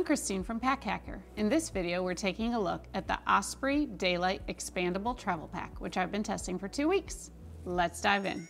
Christine from Pack Hacker. In this video, we're taking a look at the Osprey Daylite Expandable Travel Pack, which I've been testing for 2 weeks. Let's dive in.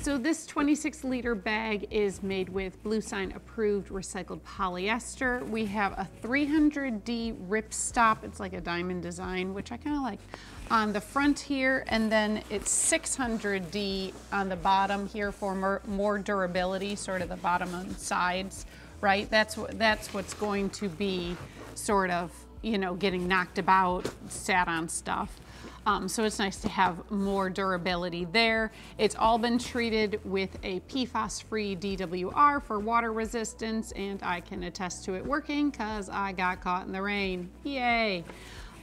So this 26-liter bag is made with Blue Sign approved recycled polyester. We have a 300D ripstop. It's like a diamond design, which I kind of like, on the front here, and then it's 600D on the bottom here for more durability, sort of the bottom and sides, right? That's what's going to be sort of, you know, getting knocked about, sat on stuff. So it's nice to have more durability there. It's all been treated with a PFAS-free DWR for water resistance, and I can attest to it working because I got caught in the rain. Yay!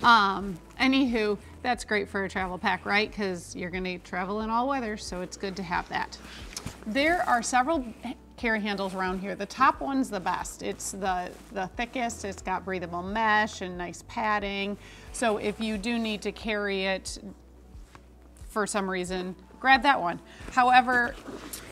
Anywho, that's great for a travel pack, right? Because you're going to travel in all weathers, so it's good to have that. There are several carry handles around here. The top one's the best. It's the thickest. It's got breathable mesh and nice padding. So if you do need to carry it for some reason, grab that one. However,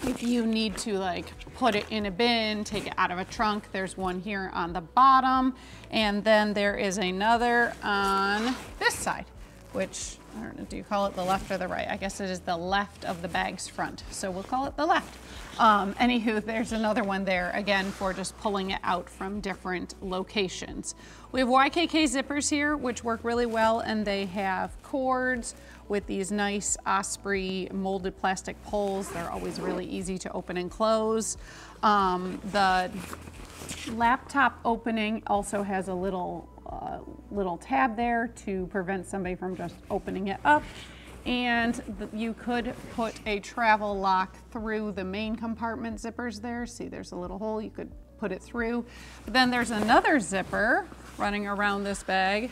if you need to like put it in a bin, take it out of a trunk, there's one here on the bottom, and then there is another on this side, which, I don't know, do you call it the left or the right? I guess it is the left of the bag's front, so we'll call it the left. Anywho, there's another one there, again, for just pulling it out from different locations. We have YKK zippers here, which work really well, and they have cords with these nice Osprey molded plastic pulls. They're always really easy to open and close. The laptop opening also has a little tab there to prevent somebody from just opening it up. And you could put a travel lock through the main compartment zippers there. See, there's a little hole, you could put it through. But then there's another zipper running around this bag.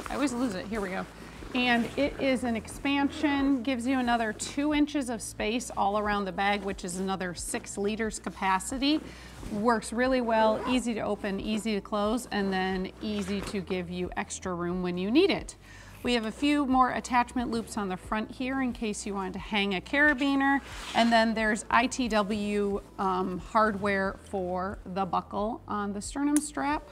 I always lose it, here we go. And it is an expansion, gives you another 2 inches of space all around the bag, which is another 6 liters capacity. Works really well, easy to open, easy to close, and then easy to give you extra room when you need it. We have a few more attachment loops on the front here in case you wanted to hang a carabiner. And then there's ITW hardware for the buckle on the sternum strap,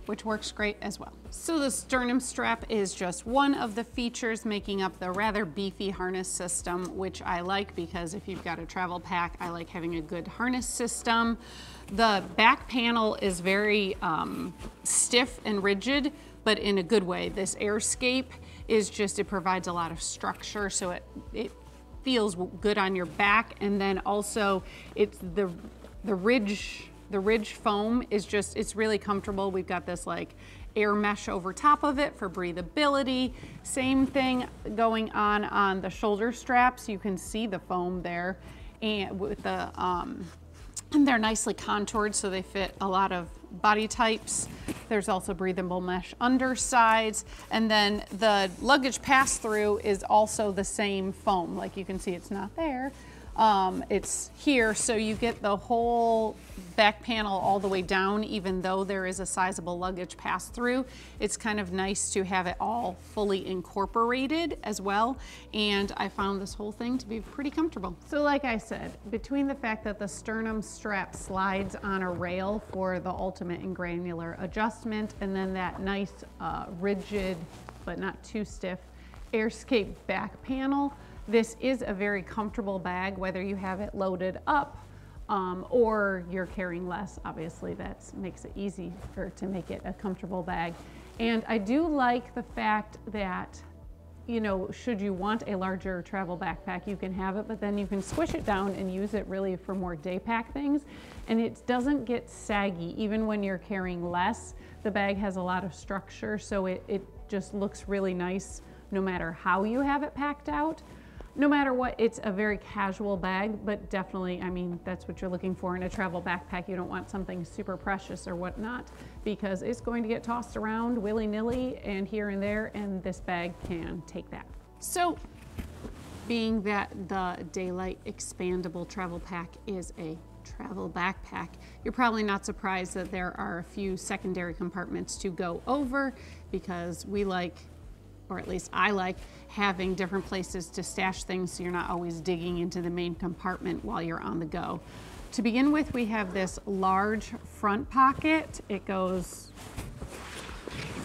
which works great as well. So the sternum strap is just one of the features making up the rather beefy harness system, which I like because if you've got a travel pack, I like having a good harness system. The back panel is very stiff and rigid, but in a good way. This airscape is just, it provides a lot of structure, so it feels good on your back. And then also it's the ridge foam is just, it's really comfortable. We've got this like air mesh over top of it for breathability. Same thing going on the shoulder straps. You can see the foam there, and with the and they're nicely contoured so they fit a lot of body types. There's also breathable mesh undersides, and then the luggage pass-through is also the same foam. Like you can see, it's not there. It's here, so you get the whole back panel all the way down, even though there is a sizable luggage pass-through. It's kind of nice to have it all fully incorporated as well, and I found this whole thing to be pretty comfortable. So like I said, between the fact that the sternum strap slides on a rail for the ultimate and granular adjustment, and then that nice rigid but not too stiff airscape back panel, this is a very comfortable bag, whether you have it loaded up or you're carrying less. Obviously, that makes it easy to make it a comfortable bag. And I do like the fact that, you know, should you want a larger travel backpack, you can have it, but then you can squish it down and use it really for more day pack things. And it doesn't get saggy, even when you're carrying less. The bag has a lot of structure, so it just looks really nice no matter how you have it packed out. No matter what, it's a very casual bag, but definitely, I mean, that's what you're looking for in a travel backpack. You don't want something super precious or whatnot, because it's going to get tossed around willy-nilly and here and there, and this bag can take that. So, being that the Daylite Expandable Travel Pack is a travel backpack. You're probably not surprised that there are a few secondary compartments to go over because we like, or at least I like, having different places to stash things so you're not always digging into the main compartment while you're on the go. To begin with, we have this large front pocket. It goes,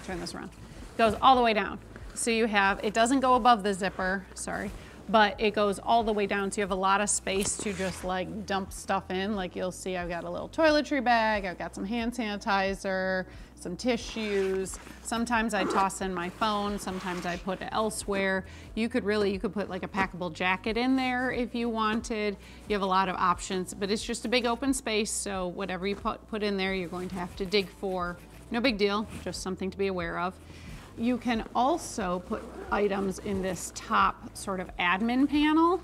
turn this around, goes all the way down. So you have, it doesn't go above the zipper, sorry, but it goes all the way down. So you have a lot of space to just like dump stuff in. Like you'll see I've got a little toiletry bag, I've got some hand sanitizer, some tissues. Sometimes I toss in my phone, sometimes I put it elsewhere. You could put like a packable jacket in there if you wanted. You have a lot of options, but it's just a big open space. So whatever you put in there, you're going to have to dig for. No big deal, just something to be aware of. You can also put items in this top sort of admin panel,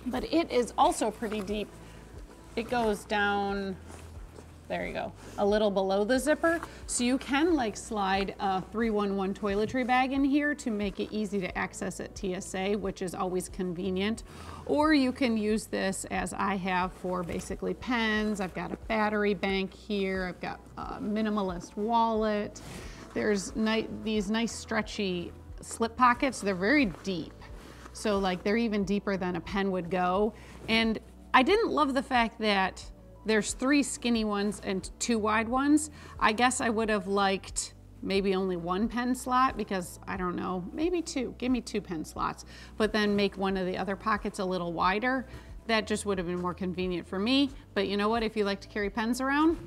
but it is also pretty deep. It goes down, there you go, a little below the zipper. So you can like slide a 311 toiletry bag in here to make it easy to access at TSA, which is always convenient. Or you can use this as I have for basically pens. I've got a battery bank here. I've got a minimalist wallet. There's these nice stretchy slip pockets. They're very deep. So like they're even deeper than a pen would go. And I didn't love the fact that there's 3 skinny ones and 2 wide ones. I guess I would have liked maybe only 1 pen slot because I don't know, maybe 2, give me 2 pen slots, but then make one of the other pockets a little wider. That just would have been more convenient for me. But you know what, if you like to carry pens around,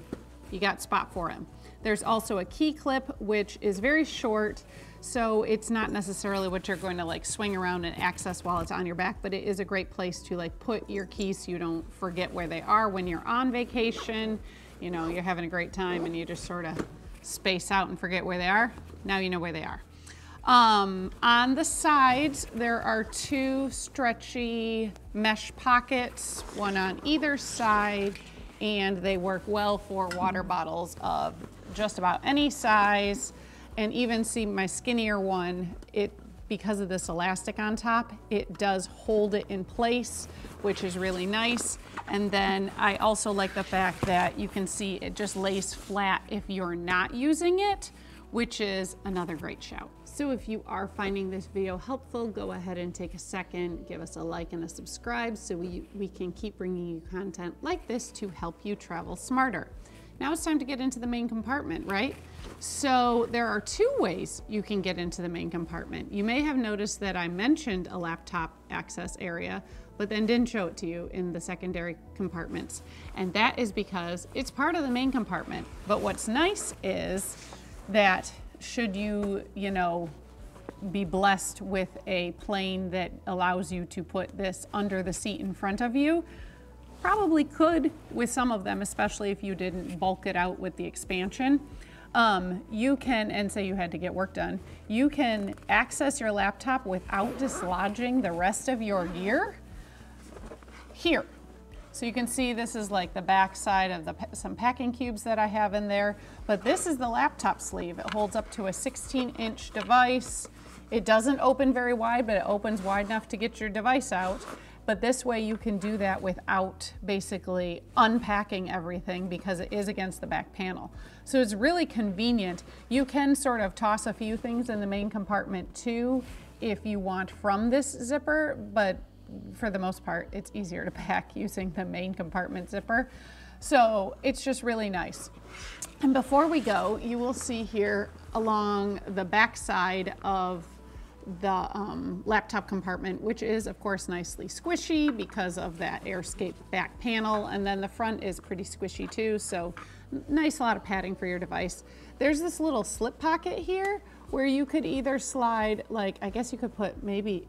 you got spot for them. There's also a key clip, which is very short, so it's not necessarily what you're going to like swing around and access while it's on your back, but it is a great place to like put your keys so you don't forget where they are when you're on vacation. You know, you're having a great time and you just sort of space out and forget where they are. Now you know where they are. On the sides, there are 2 stretchy mesh pockets, one on either side, and they work well for water bottles of just about any size. And even see my skinnier one, because of this elastic on top, it does hold it in place, which is really nice. And then I also like the fact that you can see it just lays flat if you're not using it, which is another great shout. So if you are finding this video helpful, go ahead and take a second, give us a like and a subscribe so we can keep bringing you content like this to help you travel smarter. Now it's time to get into the main compartment, right? So there are 2 ways you can get into the main compartment. You may have noticed that I mentioned a laptop access area, but then didn't show it to you in the secondary compartments. And that is because it's part of the main compartment. But what's nice is that should you, be blessed with a plane that allows you to put this under the seat in front of you, probably could with some of them, especially if you didn't bulk it out with the expansion. You can, and say you had to get work done, you can access your laptop without dislodging the rest of your gear here. So you can see this is like the back side of some packing cubes that I have in there, but this is the laptop sleeve. It holds up to a 16-inch device. It doesn't open very wide, but it opens wide enough to get your device out. But this way you can do that without basically unpacking everything because it is against the back panel. So it's really convenient. You can sort of toss a few things in the main compartment too if you want from this zipper, but for the most part, it's easier to pack using the main compartment zipper. So it's just really nice. And before we go, you will see here along the back side of the laptop compartment, which is of course nicely squishy because of that AirScape back panel, and then the front is pretty squishy too, so nice lot of padding for your device. There's this little slip pocket here where you could either slide, like, I guess you could put maybe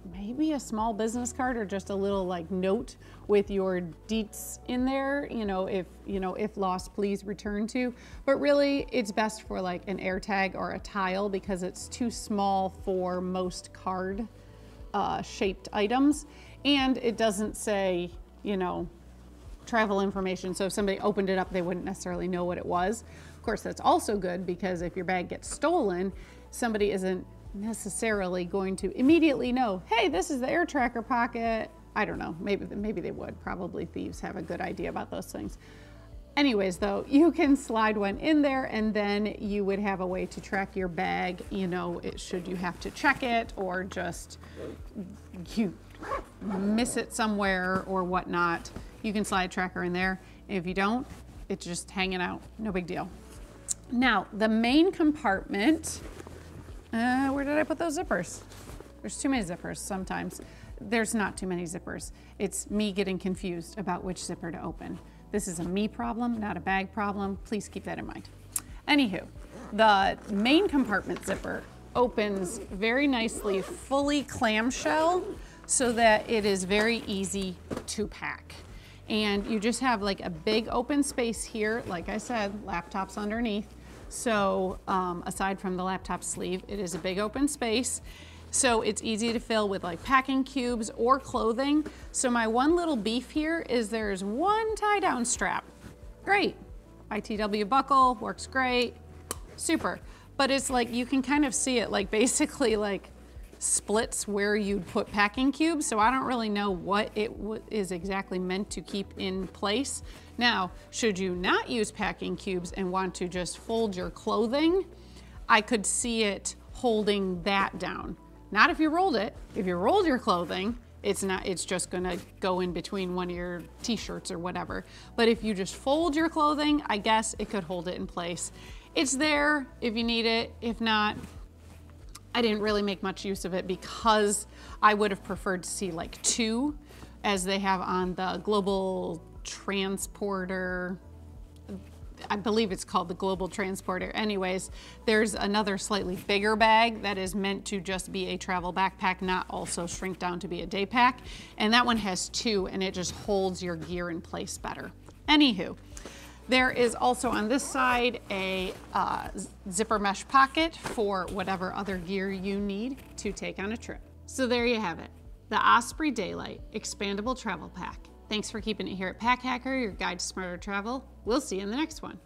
a small business card or just a little like note with your deets in there, if lost, please return to. But really, it's best for like an AirTag or a tile because it's too small for most card shaped items. And it doesn't say, travel information. So if somebody opened it up, they wouldn't necessarily know what it was. Of course, that's also good because if your bag gets stolen, somebody isn't necessarily going to immediately know, hey, this is the air tracker pocket. I don't know, maybe they would. Probably thieves have a good idea about those things. Anyways, though, you can slide one in there, and then you would have a way to track your bag, you know, should you have to check it, or just you miss it somewhere or whatnot. You can slide a tracker in there. If you don't, it's just hanging out, no big deal. Now, the main compartment, where did I put those zippers? There's too many zippers sometimes. There's not too many zippers. It's me getting confused about which zipper to open. This is a me problem, not a bag problem. Please keep that in mind. Anywho, the main compartment zipper opens very nicely, fully clamshell, so that it is very easy to pack. And you just have like a big open space here. Like I said, laptops underneath. So aside from the laptop sleeve, it is a big open space. So it's easy to fill with like packing cubes or clothing. So my one little beef here is there's one tie down strap. Great. ITW buckle, works great, super. But it's like, you can kind of see it like basically like splits where you'd put packing cubes. So I don't really know what it is exactly meant to keep in place. Now, should you not use packing cubes and want to just fold your clothing, I could see it holding that down. Not if you rolled it. If you rolled your clothing, it's just gonna go in between one of your t-shirts or whatever. But if you just fold your clothing, I guess it could hold it in place. It's there if you need it. If not, I didn't really make much use of it because I would have preferred to see like two, as they have on the Global Transporter. I believe it's called the Global Transporter. Anyways, there's another slightly bigger bag that is meant to just be a travel backpack, not also shrink down to be a day pack. And that one has two, and it just holds your gear in place better. Anywho, there is also on this side a zipper mesh pocket for whatever other gear you need to take on a trip. So there you have it, the Osprey Daylite Expandable Travel Pack. Thanks for keeping it here at Pack Hacker, your guide to smarter travel. We'll see you in the next one.